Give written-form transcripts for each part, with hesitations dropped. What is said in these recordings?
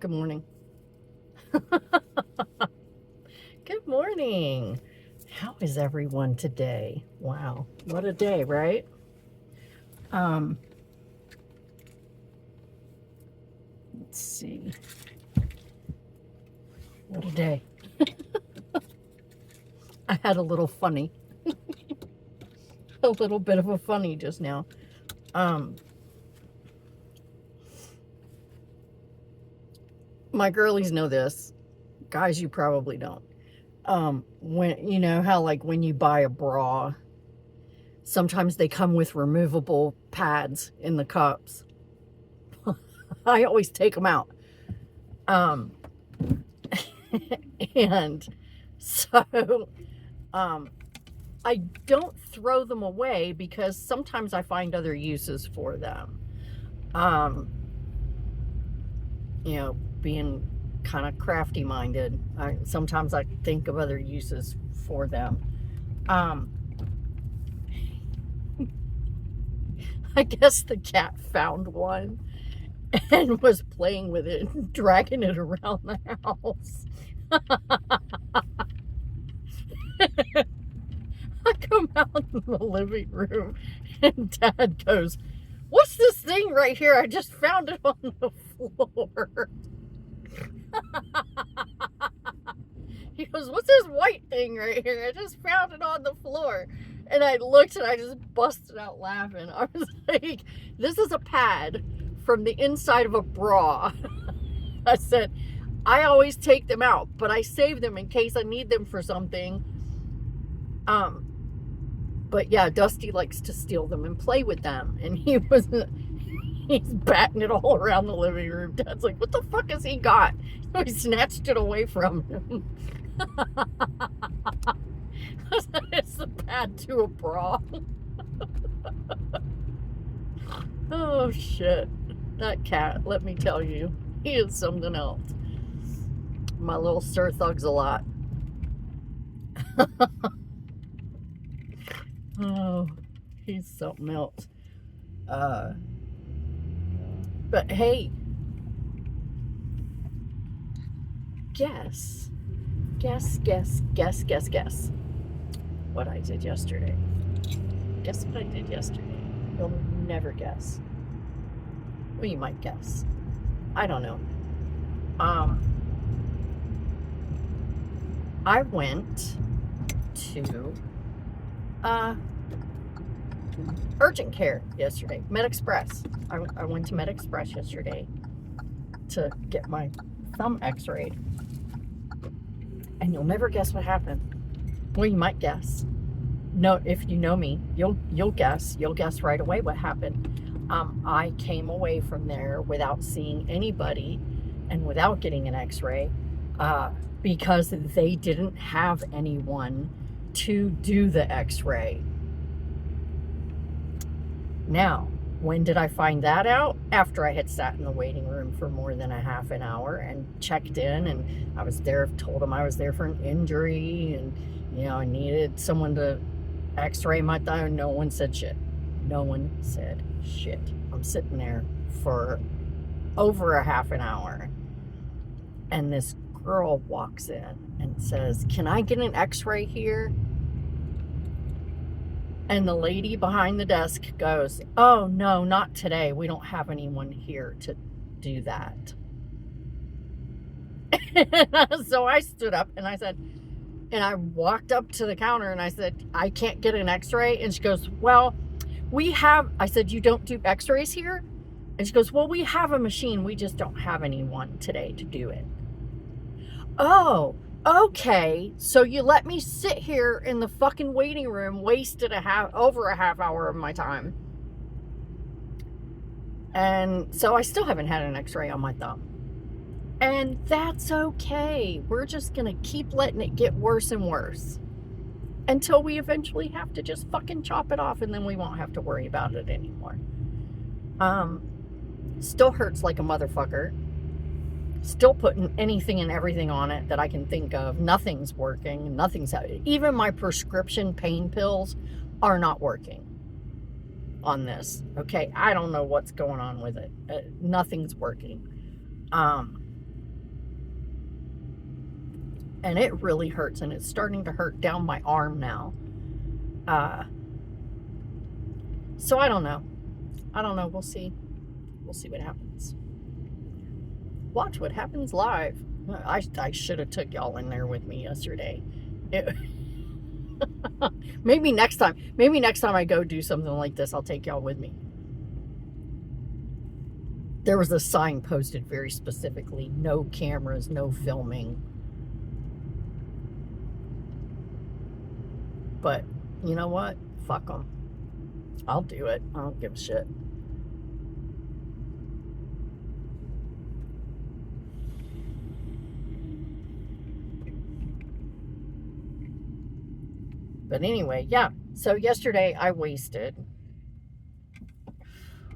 Good morning. Good morning. How is everyone today? Wow, what a day, right? Um, let's see. What a day. I had a little funny, a little bit of a funny just now. Um, my girlies know this. Guys, you probably don't. When you know how like when you buy a bra, sometimes they come with removable pads in the cups. I always take them out. Um, and so um, I don't throw them away because sometimes I find other uses for them. Um, being kind of crafty minded, sometimes I think of other uses for them. Um, I guess the cat found one and was playing with it and dragging it around the house. I come out in the living room and Dad goes, "What's this thing right here? I just found it on the floor." He goes, "What's this white thing right here? I just found it on the floor." And I looked and I just busted out laughing. I was like, "This is a pad from the inside of a bra." I said, "I always take them out, but I save them in case I need them for something." But yeah, Dusty likes to steal them and play with them. And he's batting it all around the living room. Dad's like, "What the fuck has he got?" He snatched it away from him. It's a pad to a bra. Oh shit. That cat, let me tell you, he is something else. My little Sir Thugs a lot. Oh, he's something else. But hey, guess what I did yesterday. Guess what I did yesterday. You'll never guess. Well, you might guess. I don't know. I went to urgent care yesterday. MedExpress. I went to MedExpress yesterday to get my thumb x-rayed. And you'll never guess what happened. Well, you might guess. No, if you know me, you'll guess. You'll guess right away what happened. I came away from there without seeing anybody and without getting an x-ray because they didn't have anyone to do the x-ray. Now, when did I find that out? After I had sat in the waiting room for more than a half an hour and checked in, and I was there, told them I was there for an injury, and I needed someone to x-ray my thumb. No one said shit. No one said shit. I'm sitting there for over a half an hour, and this girl walks in and says, "Can I get an x-ray here?" And the lady behind the desk goes, "Oh, no, not today. We don't have anyone here to do that." So I stood up and I said, and I walked up to the counter and I said, "I can't get an x-ray." And she goes, "Well, I said, "You don't do x-rays here?" And she goes, "Well, we have a machine. We just don't have anyone today to do it." Oh, okay. So you let me sit here in the fucking waiting room, wasted over a half hour of my time. And so I still haven't had an x-ray on my thumb. And that's okay. We're just going to keep letting it get worse and worse until we eventually have to just fucking chop it off, and then we won't have to worry about it anymore. Still hurts like a motherfucker. Still putting anything and everything on it that I can think of. Nothing's working. Even my prescription pain pills are not working on this. Okay, I don't know what's going on with it. Nothing's working. and it really hurts, and it's starting to hurt down my arm now. So I don't know. We'll see what happens. Watch what happens live. I should have took y'all in there with me yesterday. Maybe next time I go do something like this, I'll take y'all with me. There was a sign posted very specifically, no cameras, no filming. But you know what? Fuck them. I'll do it. I don't give a shit. But anyway, yeah. So yesterday I wasted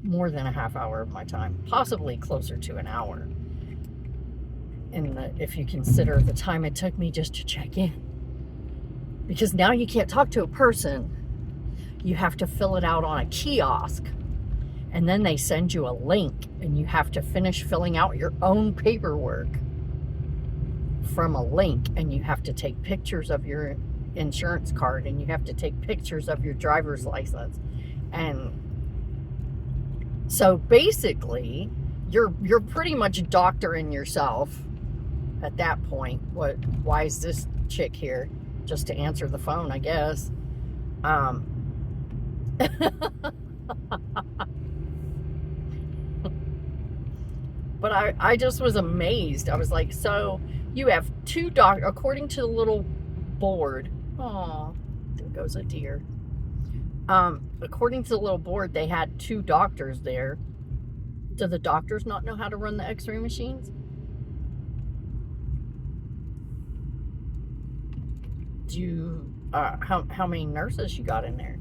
more than a half hour of my time, possibly closer to an hour. And if you consider the time it took me just to check in. Because now you can't talk to a person. You have to fill it out on a kiosk. And then they send you a link and you have to finish filling out your own paperwork from a link. And you have to take pictures of your insurance card, and you have to take pictures of your driver's license. And so basically you're pretty much doctoring yourself at that point. Why is this chick here? Just to answer the phone, I guess. But I just was amazed. I was like, so you have two doctors, according to the little board. Oh, there goes a deer. According to the little board, they had two doctors there. Do the doctors not know how to run the x-ray machines? How many nurses you got in there?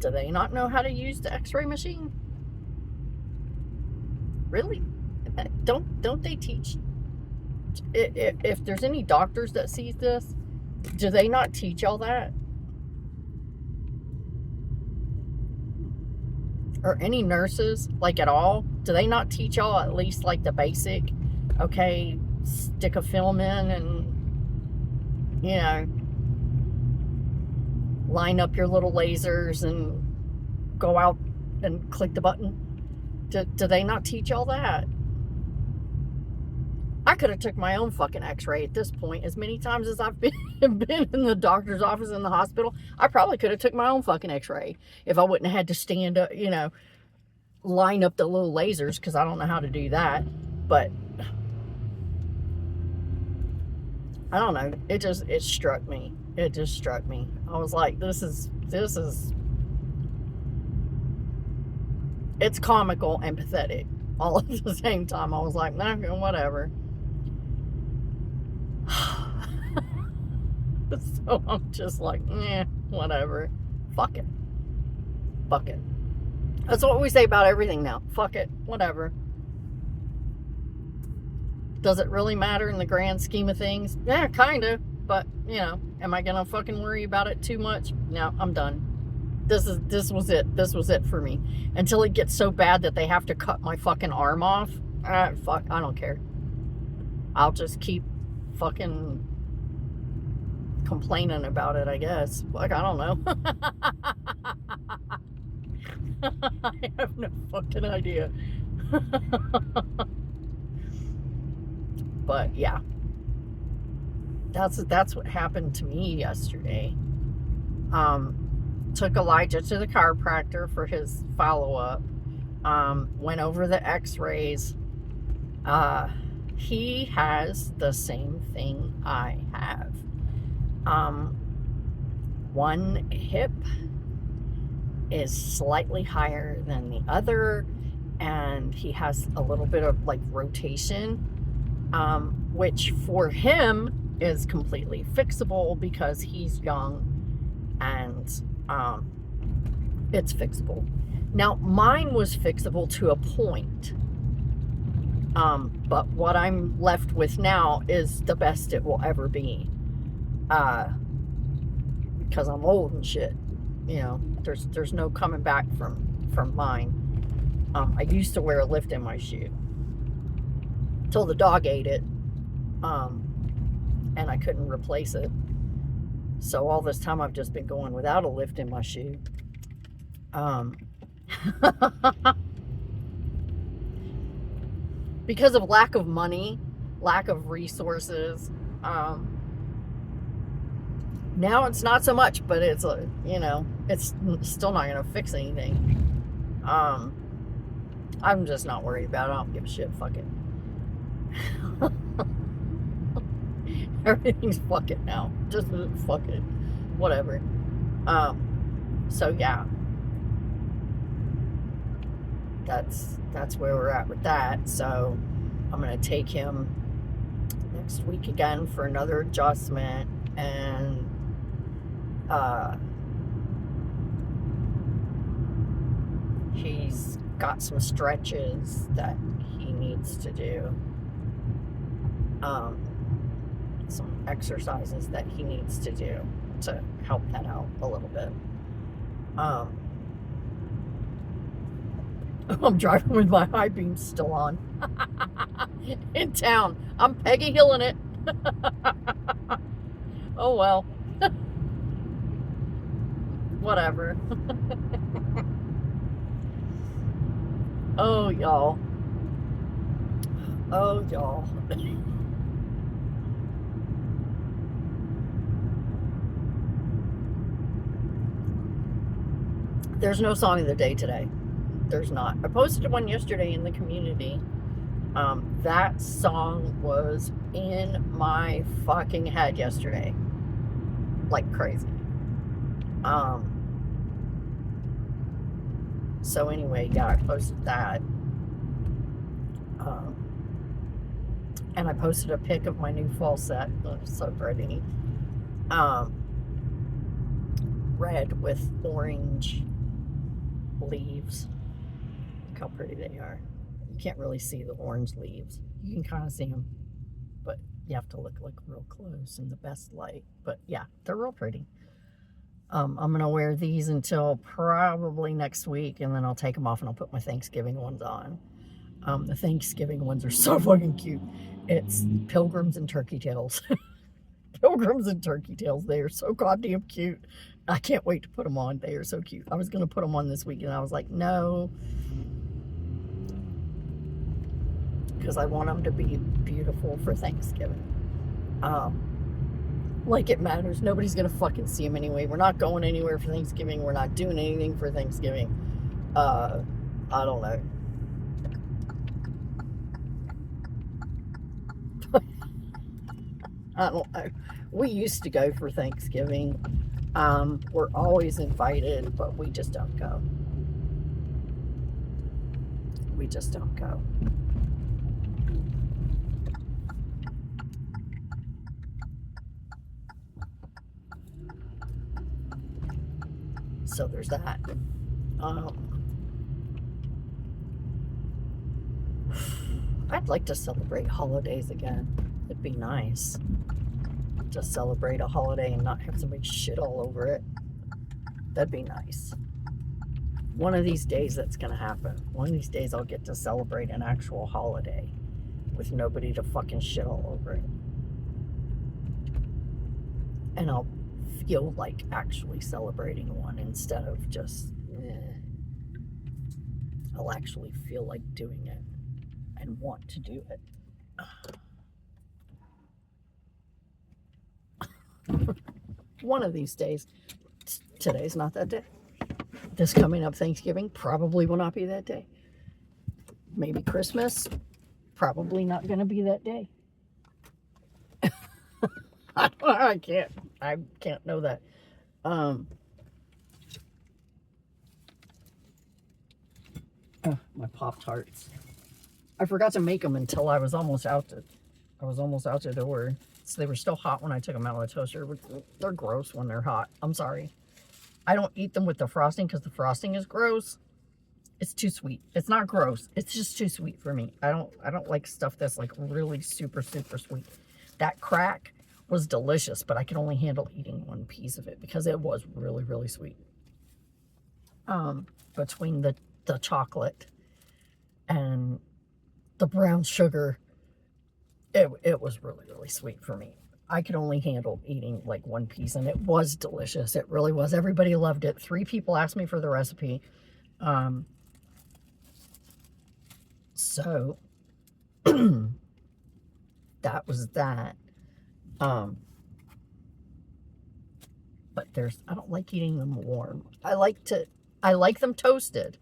Do they not know how to use the x-ray machine? Really? Don't they teach? If there's any doctors that sees this, do they not teach all that? Or any nurses, like at all? Do they not teach y'all at least like the basic? Okay, stick a film in and, you know, line up your little lasers and go out and click the button. Do they not teach all that? I could have took my own fucking x-ray at this point. As many times as I've been in the doctor's office in the hospital, I probably could have took my own fucking x-ray if I wouldn't have had to stand up, you know, line up the little lasers, because I don't know how to do that. But I don't know. It struck me. It just struck me. I was like, this is it's comical and pathetic all at the same time. I was like, nah, whatever. So I'm just like, whatever. Fuck it. Fuck it. That's what we say about everything now. Fuck it. Whatever. Does it really matter in the grand scheme of things? Yeah, kind of. But, you know, am I going to fucking worry about it too much? No, I'm done. This was it. This was it for me. Until it gets so bad that they have to cut my fucking arm off. Fuck, I don't care. I'll just keep fucking complaining about it, I guess. Like, I don't know. I have no fucking idea. But yeah, that's what happened to me yesterday. Took Elijah to the chiropractor for his follow-up. Went over the x-rays. He has the same thing I have. One hip is slightly higher than the other, and he has a little bit of like rotation, which for him is completely fixable because he's young, and it's fixable. Now, mine was fixable to a point, but what I'm left with now is the best it will ever be, because I'm old and shit. You know, there's no coming back from mine. I used to wear a lift in my shoe till the dog ate it. and I couldn't replace it. So all this time I've just been going without a lift in my shoe. Because of lack of money, lack of resources. Now it's not so much, but it's it's still not going to fix anything. I'm just not worried about it. I don't give a shit. Fuck it. Everything's fuck it now. Just fuck it. Whatever. So yeah. That's where we're at with that. So I'm gonna take him next week again for another adjustment, and he's got some stretches that he needs to do. Some exercises that he needs to do to help that out a little bit. I'm driving with my high beams still on in town. I'm Peggy Hilling it. Oh well. Whatever. Oh y'all. Oh y'all. There's no song of the day today. There's not. I posted one yesterday in the community. That song was in my fucking head yesterday. Like crazy. So anyway, yeah, I posted that. And I posted a pic of my new fall set. Oh, so pretty. Red with orange leaves. Look how pretty they are. You can't really see the orange leaves. You can kind of see them, but you have to look like real close in the best light. But yeah, they're real pretty. I'm gonna wear these until probably next week, and then I'll take them off and I'll put my Thanksgiving ones on. The Thanksgiving ones are so fucking cute. It's pilgrims and turkey tails. Pilgrims and turkey tails. They are so goddamn cute. I can't wait to put them on. They are so cute. I was going to put them on this week, and I was like, no. Because I want them to be beautiful for Thanksgiving. Like it matters. Nobody's going to fucking see them anyway. We're not going anywhere for Thanksgiving. We're not doing anything for Thanksgiving. I don't know. I don't know. We used to go for Thanksgiving. We're always invited, but we just don't go. We just don't go. So there's that. I'd like to celebrate holidays again. It'd be nice to celebrate a holiday and not have somebody shit all over it. That'd be nice. One of these days that's going to happen. One of these days I'll get to celebrate an actual holiday with nobody to fucking shit all over it. And I'll feel like actually celebrating one instead of just, I'll actually feel like doing it and want to do it. One of these days. Today's not that day. This coming up Thanksgiving probably will not be that day. Maybe Christmas, probably not going to be that day. I can't know that. My Pop-Tarts. I forgot to make them until I was almost out the door. So they were still hot when I took them out of the toaster. They're gross when they're hot. I'm sorry. I don't eat them with the frosting because the frosting is gross. It's too sweet. It's not gross. It's just too sweet for me. I don't like stuff that's like really super, super sweet. That crack was delicious, but I could only handle eating one piece of it because it was really, really sweet. Between the chocolate and the brown sugar, it was really, really sweet for me. I could only handle eating like one piece, and it was delicious. It really was. Everybody loved it. 3 people asked me for the recipe. So that was that. But I don't like eating them warm. I like them toasted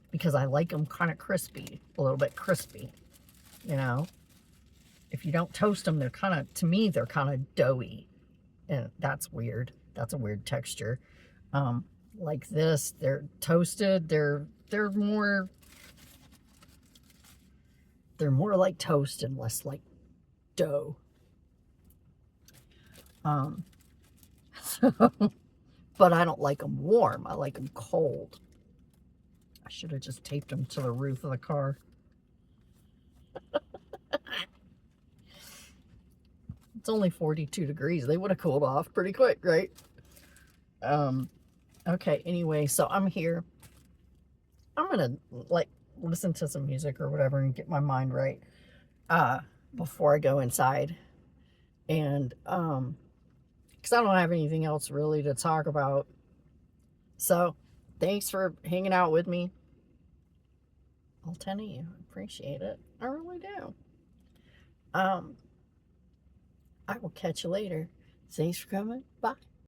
because I like them kind of crispy, a little bit crispy, you know. If you don't toast them, to me, they're kind of doughy, and that's weird. That's a weird texture. Like this, they're toasted. They're more like toast and less like dough. So, but I don't like them warm. I like them cold. I should have just taped them to the roof of the car. It's only 42 degrees. They would have cooled off pretty quick, right? Okay, anyway, so I'm here. I'm gonna like listen to some music or whatever and get my mind right before I go inside. And because I don't have anything else really to talk about. So thanks for hanging out with me. All 10 of you. Appreciate it. I really do. I will catch you later. Thanks for coming. Bye.